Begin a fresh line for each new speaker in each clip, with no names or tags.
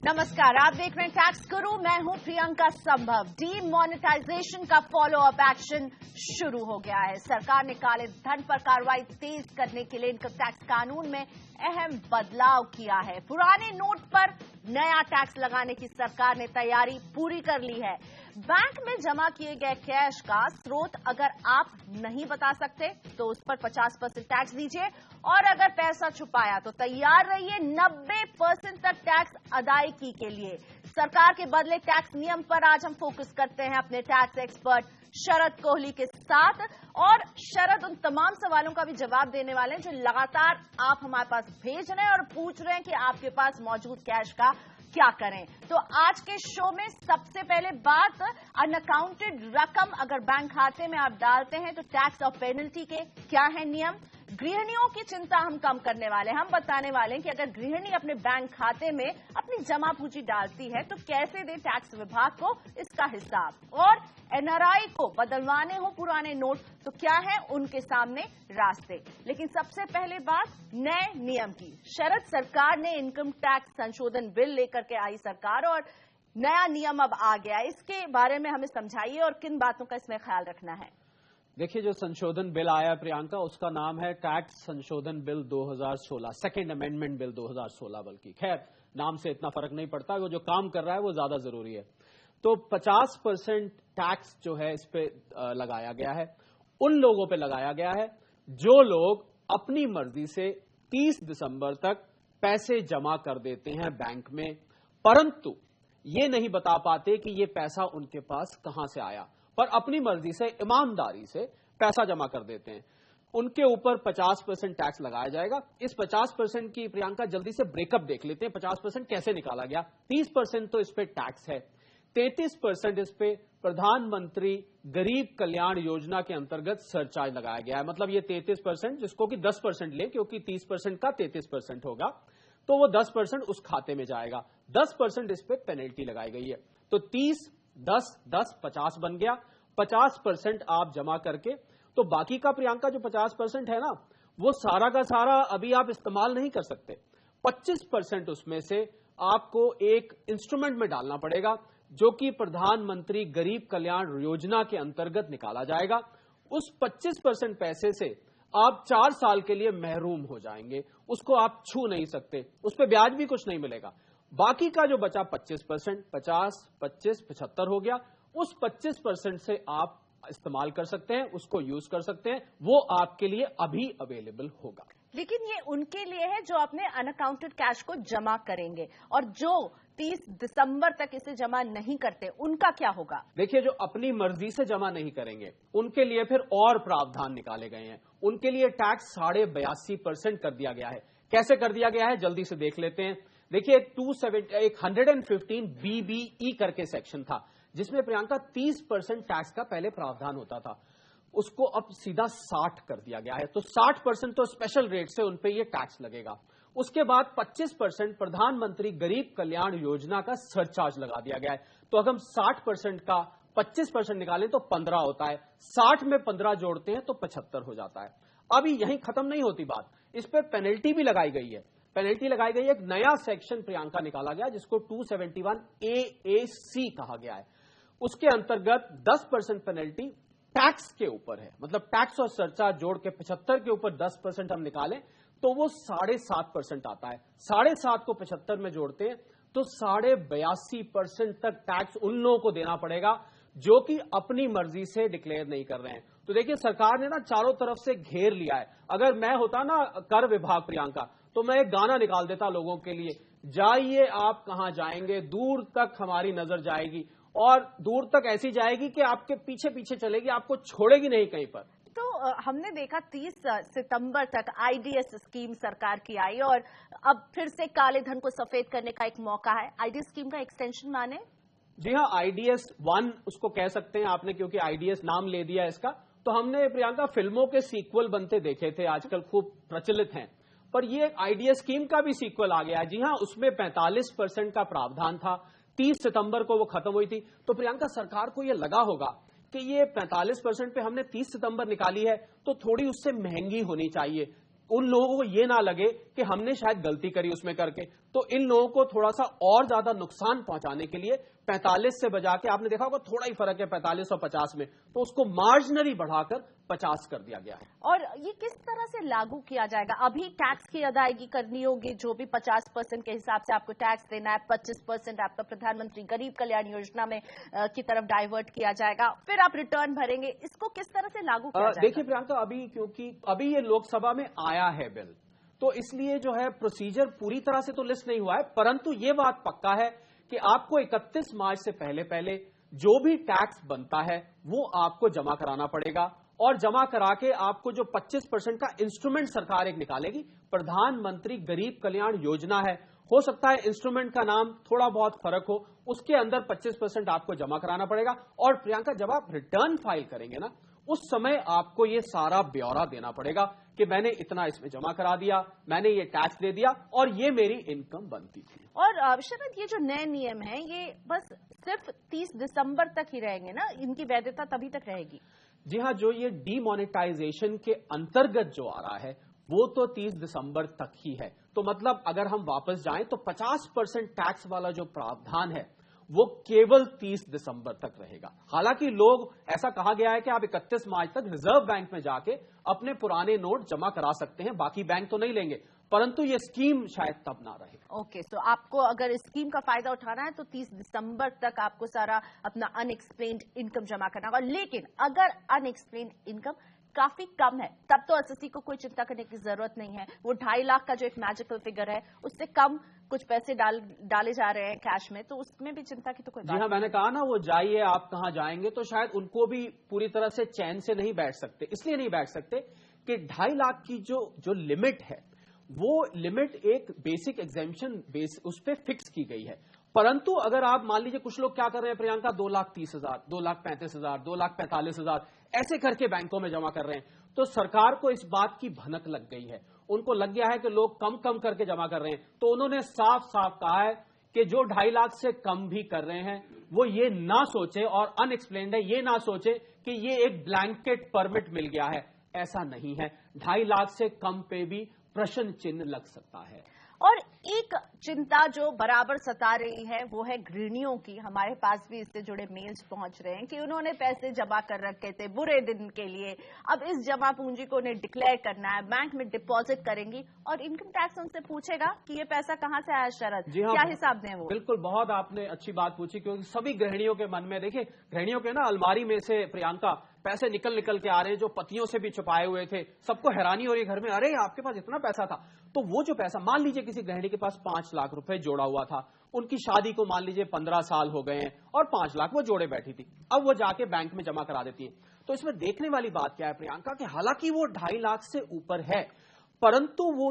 नमस्कार, आप देख रहे हैं टैक्स गुरु। मैं हूं प्रियंका संभव। डीमोनेटाइजेशन का फॉलो अप एक्शन शुरू हो गया है। सरकार ने काले धन पर कार्रवाई तेज करने के लिए इनकम टैक्स कानून में अहम बदलाव किया है। पुराने नोट पर नया टैक्स लगाने की सरकार ने तैयारी पूरी कर ली है। बैंक में जमा किए गए कैश का स्रोत अगर आप नहीं बता सकते तो उस पर 50% टैक्स दीजिए, और अगर पैसा छुपाया तो तैयार रहिए 90% तक टैक्स अदायगी के लिए। सरकार के बदले टैक्स नियम पर आज हम फोकस करते हैं अपने टैक्स एक्सपर्ट शरद कोहली के साथ। और शरद उन तमाम सवालों का भी जवाब देने वाले हैं जो लगातार आप हमारे पास भेज रहे हैं और पूछ रहे हैं कि आपके पास मौजूद कैश का क्या करें। तो आज के शो में सबसे पहले बात, अनअकाउंटेड रकम अगर बैंक खाते में आप डालते हैं तो टैक्स और पेनल्टी के क्या है नियम। गृहिणियों की चिंता हम कम करने वाले हैं। हम बताने वाले हैं कि अगर गृहिणी अपने बैंक खाते में अपनी जमा पूंजी डालती है तो कैसे दे टैक्स विभाग को इसका हिसाब। और एनआरआई को बदलवाने हो पुराने नोट तो क्या है उनके सामने रास्ते। लेकिन सबसे पहले बात नए नियम की। शरद, सरकार ने इनकम टैक्स संशोधन बिल लेकर के आई सरकार और नया नियम अब आ गया। इसके बारे में हमें समझाइए और किन बातों का इसमें ख्याल रखना है।
देखिए, जो संशोधन बिल आया प्रियंका, उसका नाम है टैक्स संशोधन बिल 2016, सेकेंड अमेंडमेंट बिल 2016। बल्कि खैर नाम से इतना फर्क नहीं पड़ता, वो जो काम कर रहा है वो ज्यादा जरूरी है। तो 50% टैक्स जो है इस पे लगाया गया है। उन लोगों पे लगाया गया है जो लोग अपनी मर्जी से 30 दिसंबर तक पैसे जमा कर देते हैं बैंक में, परंतु ये नहीं बता पाते कि ये पैसा उनके पास कहां से आया, पर अपनी मर्जी से ईमानदारी से पैसा जमा कर देते हैं। उनके ऊपर 50% टैक्स लगाया जाएगा। इस 50% की प्रियंका जल्दी से ब्रेकअप देख लेते हैं। 50% कैसे निकाला गया। 30% तो इस पे टैक्स है, 33% इस पे प्रधानमंत्री गरीब कल्याण योजना के अंतर्गत सरचार्ज लगाया गया है। मतलब ये 33%, जिसको कि 10% ले, क्योंकि 30% का 33% होगा, तो वो 10% उस खाते में जाएगा। 10% इस पे पेनल्टी लगाई गई है। तो 30, 10, 10, 50 बन गया। 50% आप जमा करके, तो बाकी का प्रियंका जो 50% है ना, वो सारा का सारा अभी आप इस्तेमाल नहीं कर सकते। 25% उसमें से आपको एक इंस्ट्रूमेंट में डालना पड़ेगा जो कि प्रधानमंत्री गरीब कल्याण योजना के अंतर्गत निकाला जाएगा। उस 25% पैसे से आप 4 साल के लिए महरूम हो जाएंगे। उसको आप छू नहीं सकते, उस पर ब्याज भी कुछ नहीं मिलेगा। बाकी का जो बचा 25%, 50, 25, 75 हो गया। उस 25% से आप इस्तेमाल कर सकते हैं, उसको यूज कर सकते हैं। वो आपके लिए अभी अवेलेबल होगा।
लेकिन ये उनके लिए है जो अपने अनअकाउंटेड कैश को जमा करेंगे, और जो 30 दिसंबर तक इसे जमा नहीं करते उनका क्या होगा।
देखिए, जो अपनी मर्जी से जमा नहीं करेंगे उनके लिए फिर और प्रावधान निकाले गए हैं। उनके लिए टैक्स 82.5% कर दिया गया है। कैसे कर दिया गया है, जल्दी से देख लेते हैं। देखिए, 115 BBE करके सेक्शन था, जिसमें प्रियंका 30% टैक्स का पहले प्रावधान होता था। उसको अब सीधा 60 कर दिया गया है। तो 60% तो स्पेशल रेट से उन पे ये टैक्स लगेगा। उसके बाद 25% प्रधानमंत्री गरीब कल्याण योजना का सरचार्ज लगा दिया गया है। तो अगर हम 60% का 25% निकालें तो 15 होता है। 60 में 15 जोड़ते हैं तो 75 हो जाता है। अभी यहीं खत्म नहीं होती बात, इस पर पेनल्टी भी लगाई गई है। पेनल्टी लगाई गई है, एक नया सेक्शन प्रियंका निकाला गया जिसको 271 AAC कहा गया है। उसके अंतर्गत 10% पेनल्टी टैक्स के ऊपर है। मतलब टैक्स और सरचार्ज जोड़ के 75 के ऊपर 10% हम निकालें तो वो 7.5% आता है। 7.5 को 75 में जोड़ते हैं तो 82.5% तक टैक्स उन लोगों को देना पड़ेगा जो कि अपनी मर्जी से डिक्लेयर नहीं कर रहे हैं। तो देखिए, सरकार ने ना चारों तरफ से घेर लिया है। अगर मैं होता ना कर विभाग प्रियंका, तो मैं एक गाना निकाल देता लोगों के लिए, जाइए आप कहां जाएंगे, दूर तक हमारी नजर जाएगी, और दूर तक ऐसी जाएगी कि आपके पीछे पीछे चलेगी, आपको छोड़ेगी नहीं कहीं पर।
तो हमने देखा 30 सितंबर तक आईडीएस स्कीम सरकार की आई, और अब फिर से काले धन को सफेद करने का एक मौका है। आईडीएस स्कीम का एक्सटेंशन माने?
जी हाँ, आईडीएस 1 उसको कह सकते हैं आपने, क्योंकि आईडीएस नाम ले दिया इसका। तो हमने प्रियंका फिल्मों के सीक्वल बनते देखे थे, आजकल खूब प्रचलित हैं, पर ये आईडीएस स्कीम का भी सीक्वल आ गया है। जी हाँ, उसमें 45% का प्रावधान था। 30 सितंबर को वो खत्म हुई थी। तो प्रियंका, सरकार को ये लगा होगा कि ये 45% पे हमने 30 सितंबर निकाली है तो थोड़ी उससे महंगी होनी चाहिए, उन लोगों को ये ना लगे कि हमने शायद गलती करी उसमें करके, तो इन लोगों को थोड़ा सा और ज्यादा नुकसान पहुंचाने के लिए 45 से बजा के, आपने देखा होगा थोड़ा ही फर्क है 45 और 50 में, तो उसको मार्जिनली बढ़ाकर 50 कर दिया गया है।
और ये किस तरह से लागू किया जाएगा? अभी टैक्स की अदायगी करनी होगी, जो भी 50% के हिसाब से आपको टैक्स देना है, 25% आपका प्रधानमंत्री गरीब कल्याण योजना में की तरफ डाइवर्ट किया जाएगा, फिर आप रिटर्न भरेंगे। इसको किस तरह से लागू किया जाएगा?
देखिए प्रियंका, अभी क्योंकि अभी ये लोकसभा में आया है बिल, तो इसलिए जो है प्रोसीजर पूरी तरह से तो लिस्ट नहीं हुआ है, परंतु ये बात पक्का है कि आपको 31 मार्च से पहले पहले जो भी टैक्स बनता है वो आपको जमा कराना पड़ेगा, और जमा करा के आपको जो 25% का इंस्ट्रूमेंट सरकार एक निकालेगी, प्रधानमंत्री गरीब कल्याण योजना है, हो सकता है इंस्ट्रूमेंट का नाम थोड़ा बहुत फर्क हो, उसके अंदर 25% आपको जमा कराना पड़ेगा। और प्रियंका, जब आप रिटर्न फाइल करेंगे ना, उस समय आपको ये सारा ब्यौरा देना पड़ेगा कि मैंने इतना इसमें जमा करा दिया, मैंने ये टैक्स दे दिया और ये मेरी इनकम बनती थी।
और शरद, ये जो नए नियम है ये बस सिर्फ 30 दिसंबर तक ही रहेंगे ना? इनकी वैधता तभी तक रहेगी?
जी हां, जो ये डीमोनेटाइजेशन के अंतर्गत जो आ रहा है वो तो 30 दिसंबर तक ही है। तो मतलब अगर हम वापस जाएं तो 50% टैक्स वाला जो प्रावधान है वो केवल 30 दिसंबर तक रहेगा। हालांकि लोग, ऐसा कहा गया है कि आप 31 मार्च तक रिजर्व बैंक में जाके अपने पुराने नोट जमा करा सकते हैं, बाकी बैंक तो नहीं लेंगे, परंतु ये स्कीम शायद तब ना रहे।
ओके, तो आपको अगर इस स्कीम का फायदा उठाना है तो 30 दिसंबर तक आपको सारा अपना अनएक्सप्लेन्ड इनकम जमा करना होगा। लेकिन अगर अनएक्सप्लेन्ड इनकम काफी कम है तब तो एसएससी को कोई चिंता करने की जरूरत नहीं है। वो 2.5 लाख का जो एक मैजिकल फिगर है उससे कम कुछ पैसे डाले जा रहे हैं कैश में, तो उसमें भी चिंता की तो कोई बात नहीं।
जी हाँ, मैंने कहा ना, वो जाइए आप कहां जाएंगे, तो शायद उनको भी पूरी तरह से चैन से नहीं बैठ सकते। इसलिए नहीं बैठ सकते कि 2.5 लाख की जो लिमिट है वो लिमिट एक बेसिक एग्जेम्पशन उस पर फिक्स की गई है। परंतु अगर आप मान लीजिए, कुछ लोग क्या कर रहे हैं प्रियंका, 2,30,000, 2,35,000, 2,45,000 ऐसे करके बैंकों में जमा कर रहे हैं, तो सरकार को इस बात की भनक लग गई है, उनको लग गया है कि लोग कम कम करके जमा कर रहे हैं, तो उन्होंने साफ साफ कहा है कि जो 2.5 लाख से कम भी कर रहे हैं वो ये ना सोचे, और अनएक्सप्लेन्ड है, ये ना सोचे कि ये एक ब्लैंकेट परमिट मिल गया है। ऐसा नहीं है, 2.5 लाख से कम पे भी प्रश्न चिन्ह लग सकता है।
और एक चिंता जो बराबर सता रही है वो है गृहिणियों की। हमारे पास भी इससे जुड़े मेल्स पहुंच रहे हैं कि उन्होंने पैसे जमा कर रखे थे बुरे दिन के लिए, अब इस जमा पूंजी को उन्हें डिक्लेयर करना है, बैंक में डिपॉजिट करेंगी और इनकम टैक्स उनसे पूछेगा कि ये पैसा कहां से आया। शरद, क्या हिसाब दें वो?
बिल्कुल, बहुत आपने अच्छी बात पूछी, क्योंकि सभी गृहिणियों के मन में, देखिए गृहिणियों के ना अलमारी में से प्रियंका पैसे निकल निकल के आ रहे हैं जो पतियों से भी छुपाए हुए थे। सबको हैरानी हो रही है घर में, अरे आपके पास इतना पैसा था। तो वो जो पैसा, मान लीजिए किसी गृहिणी के पास 5 लाख रुपए जोड़ा हुआ था, उनकी शादी को मान लीजिए 15 साल हो गए हैं और 5 लाख वो जोड़े बैठी थी, अब वो जाके बैंक में जमा करा देती है। तो इसमें देखने वाली बात क्या है प्रियंका, कि हालांकि वो 2.5 लाख से ऊपर है, परंतु वो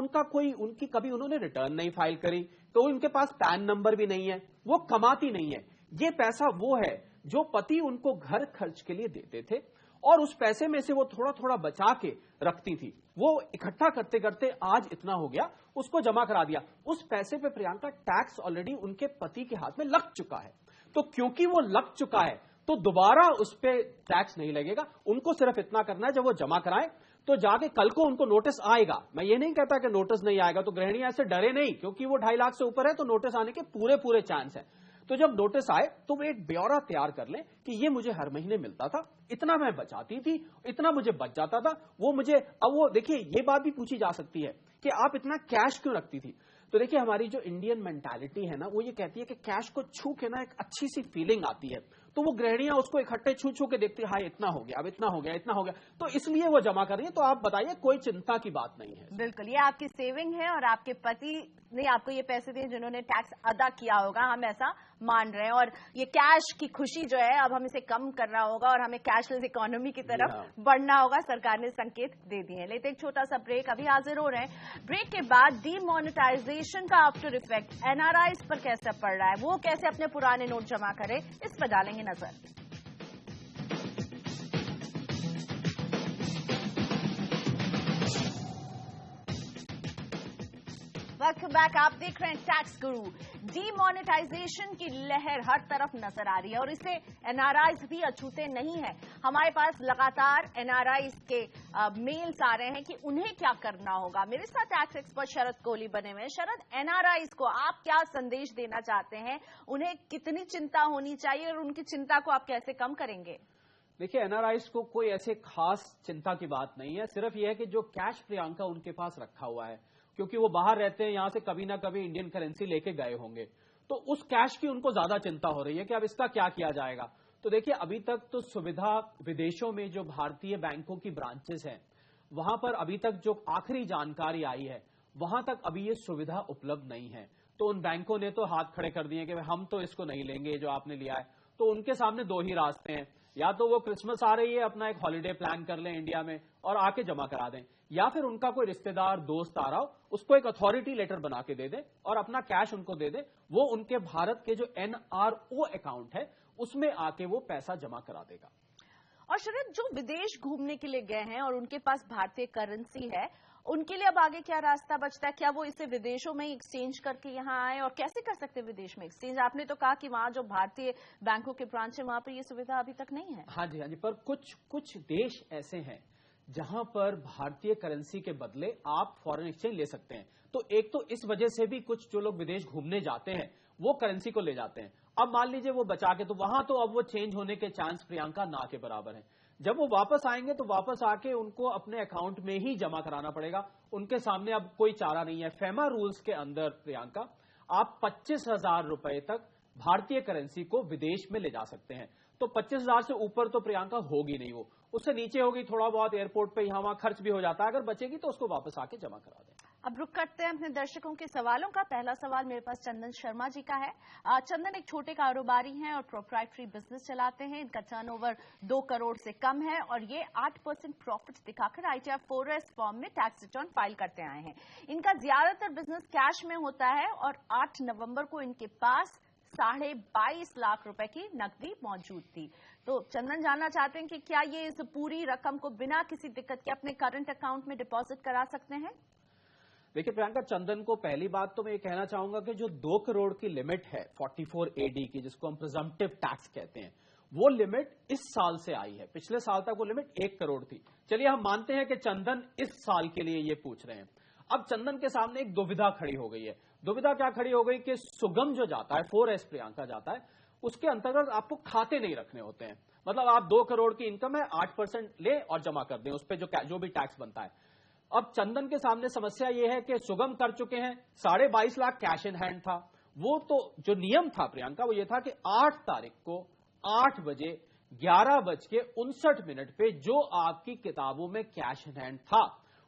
उनकी कभी उन्होंने रिटर्न नहीं फाइल करी, तो उनके पास पैन नंबर भी नहीं है, वो कमाती नहीं है। ये पैसा वो है जो पति उनको घर खर्च के लिए देते थे और उस पैसे में से वो थोड़ा थोड़ा बचा के रखती थी, वो इकट्ठा करते करते आज इतना हो गया, उसको जमा करा दिया। उस पैसे पे प्रियंका टैक्स ऑलरेडी उनके पति के हाथ में लग चुका है, तो क्योंकि वो लग चुका है तो दोबारा उस पे टैक्स नहीं लगेगा। उनको सिर्फ इतना करना है, जब वो जमा कराएं तो जाके कल को उनको नोटिस आएगा। मैं ये नहीं कहता कि नोटिस नहीं आएगा, तो गृहिणी ऐसे डरे नहीं, क्योंकि वो 2.5 लाख से ऊपर है तो नोटिस आने के पूरे चांस है। तो जब नोटिस आए तो वो एक ब्यौरा तैयार कर लें कि ये मुझे हर महीने मिलता था, इतना मैं बचाती थी, इतना मुझे बच जाता था, वो मुझे, अब वो देखिए ये बात भी पूछी जा सकती है कि आप इतना कैश क्यों रखती थी। तो देखिए हमारी जो इंडियन मेंटालिटी है ना, वो ये कहती है कि कैश को छू के ना एक अच्छी सी फीलिंग आती है, तो वो गृहिणियां उसको इकट्ठे छू छू के देखती है, हाँ इतना हो गया, अब इतना हो गया, इतना हो गया, तो इसलिए वो जमा कर रही है। तो आप बताइए, कोई चिंता की बात नहीं है।
बिल्कुल, ये आपकी सेविंग है और आपके पति ने आपको ये पैसे दिए जिन्होंने टैक्स अदा किया होगा, हम ऐसा मान रहे हैं। और ये कैश की खुशी जो है अब हम इसे कम करना होगा और हमें कैशलेस इकोनॉमी की तरफ बढ़ना होगा, सरकार ने संकेत दे दिए हैं। लेते एक छोटा सा ब्रेक, अभी हाजिर हो रहे हैं। ब्रेक के बाद डीमोनेटाइजेशन का आफ्टर इफेक्ट एनआरआईज पर कैसे पड़ रहा है, वो कैसे अपने पुराने नोट जमा करें, इस पर डालेंगे नजर। वेलकम बैक, आप देख रहे हैं टैक्स गुरु। डीमोनेटाइजेशन की लहर हर तरफ नजर आ रही है और इसे एनआरआईज भी अछूते नहीं है। हमारे पास लगातार एनआरआई के मेल्स आ रहे हैं कि उन्हें क्या करना होगा। मेरे साथ टैक्स एक्सपर्ट शरद कोहली बने हुए हैं। शरद, एनआरआई को आप क्या संदेश देना चाहते हैं? उन्हें कितनी चिंता होनी चाहिए और उनकी चिंता को आप कैसे कम करेंगे?
देखिए, एनआरआईज को कोई ऐसे खास चिंता की बात नहीं है। सिर्फ यह है कि जो कैश प्रियंका उनके पास रखा हुआ है, क्योंकि वो बाहर रहते हैं, यहां से कभी ना कभी इंडियन करेंसी लेके गए होंगे, तो उस कैश की उनको ज्यादा चिंता हो रही है कि अब इसका क्या किया जाएगा। तो देखिए, अभी तक तो सुविधा विदेशों में जो भारतीय बैंकों की ब्रांचेस हैं, वहां पर अभी तक जो आखिरी जानकारी आई है, वहां तक अभी ये सुविधा उपलब्ध नहीं है। तो उन बैंकों ने तो हाथ खड़े कर दिए कि हम तो इसको नहीं लेंगे जो आपने लिया है। तो उनके सामने दो ही रास्ते हैं, या तो वो क्रिसमस आ रही है अपना एक हॉलिडे प्लान कर लें इंडिया में और आके जमा करा दें, या फिर उनका कोई रिश्तेदार दोस्त आ रहा हो उसको एक अथॉरिटी लेटर बना के दे दें और अपना कैश उनको दे दें। वो उनके भारत के जो एनआरओ अकाउंट है उसमें आके वो पैसा जमा करा देगा।
और शरद, जो विदेश घूमने के लिए गए हैं और उनके पास भारतीय करेंसी है, उनके लिए अब आगे क्या रास्ता बचता है? क्या वो इसे विदेशों में एक्सचेंज करके यहाँ आए, और कैसे कर सकते हैं विदेश में एक्सचेंज? आपने तो कहा कि वहां जो भारतीय बैंकों के ब्रांच है वहां पर ये सुविधा अभी तक नहीं है।
हाँ जी, पर कुछ देश ऐसे हैं जहां पर भारतीय करेंसी के बदले आप फॉरेन एक्सचेंज ले सकते हैं। तो एक तो इस वजह से भी कुछ जो लोग विदेश घूमने जाते हैं वो करेंसी को ले जाते हैं। अब मान लीजिए वो बचा के, तो वहां तो अब वो चेंज होने के चांस प्रियंका ना के बराबर है। जब वो वापस आएंगे तो वापस आके उनको अपने अकाउंट में ही जमा कराना पड़ेगा। उनके सामने अब कोई चारा नहीं है। फेमा रूल्स के अंदर प्रियंका, आप 25,000 रुपए तक भारतीय करेंसी को विदेश में ले जा सकते हैं। तो 25,000 से ऊपर तो प्रियंका होगी नहीं, वो उससे नीचे होगी, थोड़ा बहुत एयरपोर्ट पे यहां वहां खर्च भी हो जाता है। अगर बचेगी तो उसको वापस आके जमा करा दें।
अब रुक करते हैं अपने दर्शकों के सवालों का। पहला सवाल मेरे पास चंदन शर्मा जी का है। चंदन एक छोटे कारोबारी हैं और प्रोप्राइटरी बिजनेस चलाते हैं। इनका टर्नओवर 2 करोड़ से कम है और ये 8% प्रॉफिट दिखाकर ITR 4S फॉर्म में टैक्स रिटर्न फाइल करते आए हैं। इनका ज्यादातर बिजनेस कैश में होता है और 8 नवंबर को इनके पास 22.5 लाख रुपए की नकदी मौजूद थी। तो चंदन जानना चाहते हैं कि क्या ये इस पूरी रकम को बिना किसी दिक्कत के अपने करंट अकाउंट में डिपॉजिट करा सकते हैं?
देखिए प्रियंका, चंदन को पहली बात तो मैं ये कहना चाहूंगा कि जो 2 करोड़ की लिमिट है 44AD की, जिसको हम प्रिजम्पटिव टैक्स कहते हैं, वो लिमिट इस साल से आई है। पिछले साल तक वो लिमिट 1 करोड़ थी। चलिए हम मानते हैं कि चंदन इस साल के लिए ये पूछ रहे हैं। अब चंदन के सामने एक दुविधा खड़ी हो गई है। दुविधा क्या खड़ी हो गई कि सुगम जो जाता है, 4S प्रियंका जाता है, उसके अंतर्गत आपको खाते नहीं रखने होते हैं। मतलब आप 2 करोड़ की इनकम है, 8% ले और जमा कर दें, उस पर जो भी टैक्स बनता है। अब चंदन के सामने समस्या यह है कि सुगम कर चुके हैं, 22.5 लाख कैश इन हैंड था। वो तो जो नियम था प्रियंका, वो ये था कि 8 तारीख को 8 बजे 11:59 पे जो आपकी किताबों में कैश इन हैंड था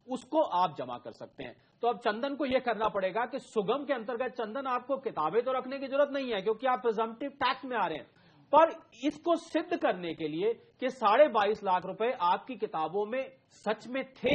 उसको आप जमा कर सकते हैं। तो अब चंदन को यह करना पड़ेगा कि सुगम के अंतर्गत चंदन आपको किताबें तो रखने की जरूरत नहीं है, क्योंकि आप प्रिजम्पटिव टैक्स में आ रहे हैं, पर इसको सिद्ध करने के लिए कि 22.5 लाख रुपए आपकी किताबों में सच में थे,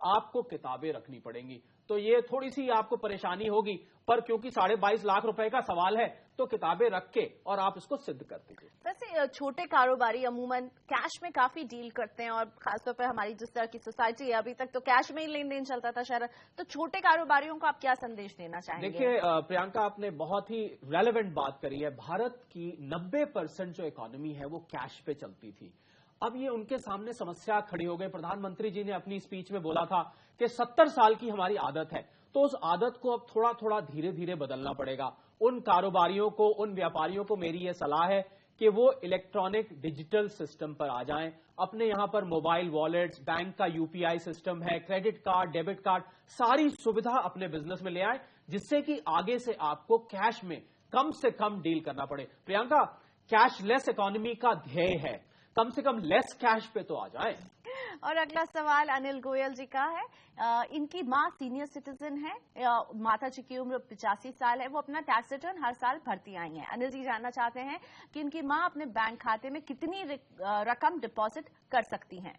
आपको किताबें रखनी पड़ेंगी। तो ये थोड़ी सी आपको परेशानी होगी, पर क्योंकि 22.5 लाख रुपए का सवाल है तो किताबें रख के और आप इसको सिद्ध कर दीजिए।
वैसे छोटे कारोबारी अमूमन कैश में काफी डील करते हैं, और खासतौर पर हमारी जिस तरह की सोसाइटी है अभी तक तो कैश में ही लेन देन चलता था शरद। तो छोटे कारोबारियों को आप क्या संदेश देना चाहेंगे?
देखिए प्रियंका, आपने बहुत ही रेलेवेंट बात करी है। भारत की 90% जो इकोनॉमी है वो कैश पे चलती थी। अब ये उनके सामने समस्या खड़ी हो गई। प्रधानमंत्री जी ने अपनी स्पीच में बोला था कि 70 साल की हमारी आदत है, तो उस आदत को अब थोड़ा थोड़ा धीरे धीरे बदलना पड़ेगा। उन कारोबारियों को, उन व्यापारियों को मेरी ये सलाह है कि वो इलेक्ट्रॉनिक डिजिटल सिस्टम पर आ जाएं। अपने यहां पर मोबाइल वॉलेट्स, बैंक का UPI सिस्टम है, क्रेडिट कार्ड, डेबिट कार्ड, सारी सुविधा अपने बिजनेस में ले आए, जिससे कि आगे से आपको कैश में कम से कम डील करना पड़े। प्रियंका, कैशलेस इकोनॉमी का ध्येय है, कम से कम लेस कैश पे तो आ जाए।
और अगला सवाल अनिल गोयल जी का है। इनकी माँ सीनियर सिटीजन है, माता जी की उम्र 85 साल है। वो अपना टैक्स रिटर्न हर साल भरती आई हैं। अनिल जी जानना चाहते हैं कि इनकी माँ अपने बैंक खाते में कितनी रकम डिपॉजिट कर सकती हैं?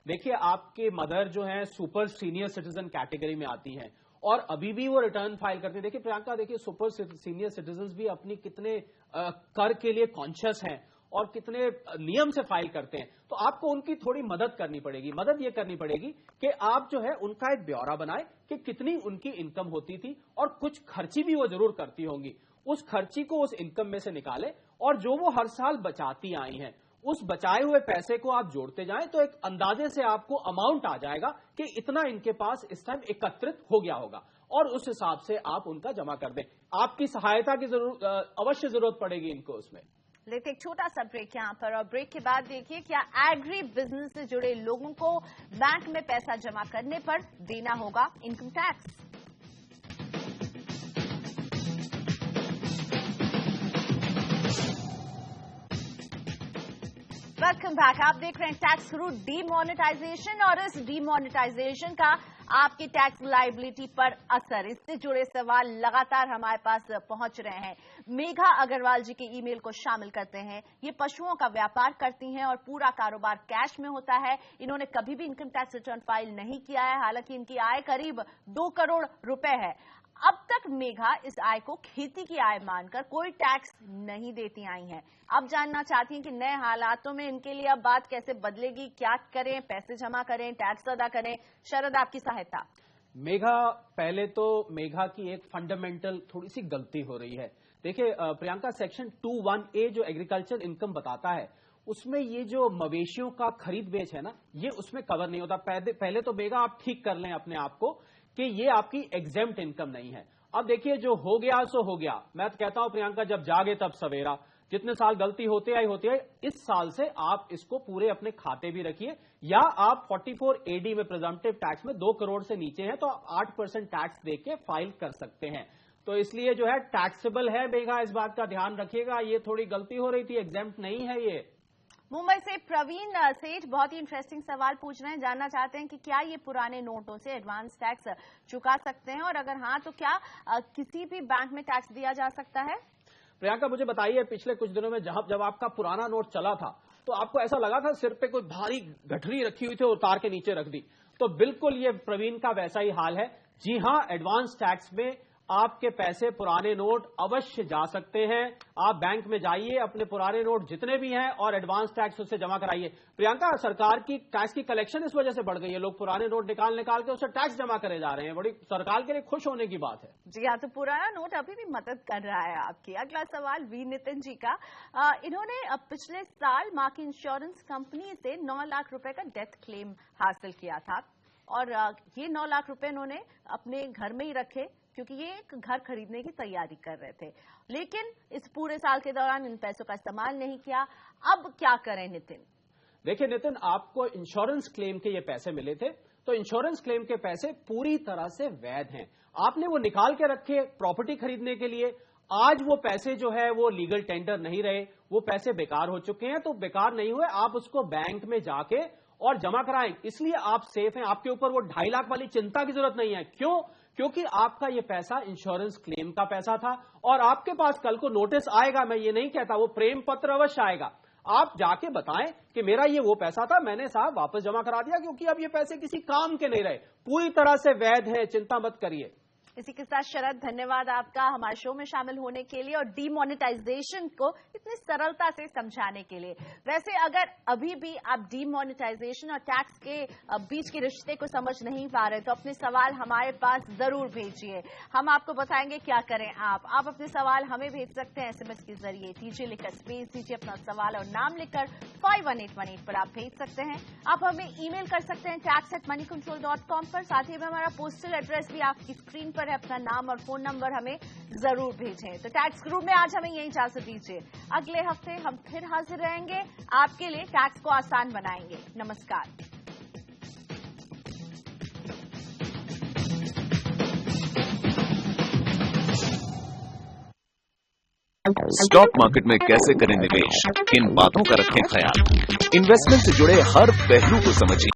देखिए, आपके मदर जो है सुपर सीनियर सिटीजन कैटेगरी में आती हैं और अभी भी वो रिटर्न फाइल करती है। देखिए प्रियंका, देखिए सुपर सीनियर सिटीजन भी अपनी कितने कर के लिए कॉन्शियस हैं और कितने नियम से फाइल करते हैं, तो आपको उनकी थोड़ी मदद करनी पड़ेगी। मदद ये करनी पड़ेगी कि आप जो है उनका एक ब्यौरा बनाएं कि कितनी उनकी इनकम होती थी, और कुछ खर्ची भी वो जरूर करती होंगी। उस खर्ची को उस इनकम में से निकालें और जो वो हर साल बचाती आई हैं उस बचाए हुए पैसे को आप जोड़ते जाएं तो एक अंदाजे से आपको अमाउंट आ जाएगा कि इतना इनके पास इस टाइम एकत्रित हो गया होगा और उस हिसाब से आप उनका जमा कर दें। आपकी सहायता की अवश्य जरूरत पड़ेगी इनको उसमें।
लेते एक छोटा सा ब्रेक यहां पर, और ब्रेक के बाद देखिए क्या एग्री बिजनेस से जुड़े लोगों को बैंक में पैसा जमा करने पर देना होगा इनकम टैक्स। Welcome back. आप देख रहे हैं टैक्स गुरु। डीमोनेटाइजेशन और इस डीमोनेटाइजेशन का आपकी टैक्स लायबिलिटी पर असर, इससे जुड़े सवाल लगातार हमारे पास पहुंच रहे हैं। मेघा अग्रवाल जी के ईमेल को शामिल करते हैं। ये पशुओं का व्यापार करती हैं और पूरा कारोबार कैश में होता है। इन्होंने कभी भी इनकम टैक्स रिटर्न फाइल नहीं किया है, हालांकि इनकी आय करीब 2 करोड़ रुपए है। अब तक मेघा इस आय को खेती की आय मानकर कोई टैक्स नहीं देती आई हैं। अब जानना चाहती हैं कि नए हालातों में इनके लिए अब बात कैसे बदलेगी, क्या करें, पैसे जमा करें, टैक्स अदा करें। शरद, आपकी सहायता।
मेघा, पहले तो मेघा की एक फंडामेंटल थोड़ी सी गलती हो रही है। देखिए प्रियंका, सेक्शन 21A जो एग्रीकल्चर इनकम बताता है उसमें ये जो मवेशियों का खरीद बेच है ना, ये उसमें कवर नहीं होता। पहले तो मेघा आप ठीक कर लें अपने आप को कि ये आपकी एग्जेम्प्ट इनकम नहीं है। अब देखिए जो हो गया सो हो गया। मैं तो कहता हूं प्रियंका, जब जागे तब सवेरा। जितने साल गलती होते आई इस साल से आप इसको पूरे अपने खाते भी रखिए, या आप 44AD में प्रिजम्पटिव टैक्स में 2 करोड़ से नीचे हैं तो 8% टैक्स देके फाइल कर सकते हैं। तो इसलिए जो है टैक्सेबल है मेघा, इस बात का ध्यान रखिएगा। ये थोड़ी गलती हो रही थी, एग्जेम्प्ट नहीं है ये।
मुंबई से प्रवीण सेठ बहुत ही इंटरेस्टिंग सवाल पूछ रहे हैं। जानना चाहते हैं कि क्या ये पुराने नोटों से एडवांस टैक्स चुका सकते हैं, और अगर हाँ तो क्या किसी भी बैंक में टैक्स दिया जा सकता है।
प्रियंका, मुझे बताइए, पिछले कुछ दिनों में जब आपका पुराना नोट चला था तो आपको ऐसा लगा था सिर पे कोई भारी गठरी रखी हुई थी, उतार के नीचे रख दी? तो बिल्कुल ये प्रवीण का वैसा ही हाल है। जी हां, एडवांस टैक्स में आपके पैसे, पुराने नोट अवश्य जा सकते हैं। आप बैंक में जाइए, अपने पुराने नोट जितने भी हैं और एडवांस टैक्स उससे जमा कराइए। प्रियंका, सरकार की टैक्स की कलेक्शन इस वजह से बढ़ गई है। लोग पुराने नोट निकाल के उससे टैक्स जमा करे जा रहे हैं। बड़ी सरकार के लिए खुश होने की बात है।
जी हाँ, तो पुराना नोट अभी भी मदद कर रहा है आपकी। अगला सवाल वी नितिन जी का। इन्होंने पिछले साल मां की इंश्योरेंस कंपनी से 9 लाख रुपए का डेथ क्लेम हासिल किया था, और ये 9 लाख रुपए इन्होंने अपने घर में ही रखे क्योंकि ये एक घर खरीदने की तैयारी कर रहे थे। लेकिन इस पूरे साल के दौरान इन पैसों का इस्तेमाल नहीं किया। अब क्या करें नितिन?
देखिए नितिन, आपको इंश्योरेंस क्लेम के ये पैसे मिले थे, तो इंश्योरेंस क्लेम के पैसे पूरी तरह से वैध हैं। आपने वो निकाल के रखे प्रॉपर्टी खरीदने के लिए। आज वो पैसे जो है वो लीगल टेंडर नहीं रहे, वो पैसे बेकार हो चुके हैं। तो बेकार नहीं हुए, आप उसको बैंक में जाके और जमा कराएं, इसलिए आप सेफ हैं। आपके ऊपर वो 2.5 लाख वाली चिंता की जरूरत नहीं है। क्यों? क्योंकि आपका ये पैसा इंश्योरेंस क्लेम का पैसा था, और आपके पास कल को नोटिस आएगा, मैं ये नहीं कहता, वो प्रेम पत्र अवश्य आएगा। आप जाके बताएं कि मेरा ये वो पैसा था, मैंने साहब वापस जमा करा दिया, क्योंकि अब ये पैसे किसी काम के नहीं रहे, पूरी तरह से वैध है, चिंता मत करिए।
इसी के साथ शरद, धन्यवाद आपका हमारे शो में शामिल होने के लिए और डीमोनेटाइजेशन को इतनी सरलता से समझाने के लिए। वैसे अगर अभी भी आप डीमोनेटाइजेशन और टैक्स के बीच के रिश्ते को समझ नहीं पा रहे तो अपने सवाल हमारे पास जरूर भेजिए, हम आपको बताएंगे क्या करें। आप अपने सवाल हमें भेज सकते हैं SMS के जरिए। टीजे लिखकर स्पेस दीजिए अपना सवाल और नाम लिखकर 51818 पर आप भेज सकते हैं। आप हमें ईमेल कर सकते हैं tax@moneycontrol.com पर। साथ ही में हमारा पोस्टल एड्रेस भी आपकी स्क्रीन पर है। अपना नाम और फोन नंबर हमें जरूर भेजें। तो टैक्स गुरु में आज हमें यही इजाजत दीजिए। अगले हफ्ते हम फिर हाजिर रहेंगे, आपके लिए टैक्स को आसान बनाएंगे। नमस्कार।
स्टॉक मार्केट में कैसे करें निवेश, इन बातों का रखें ख्याल। इन्वेस्टमेंट से जुड़े हर पहलू को समझिए।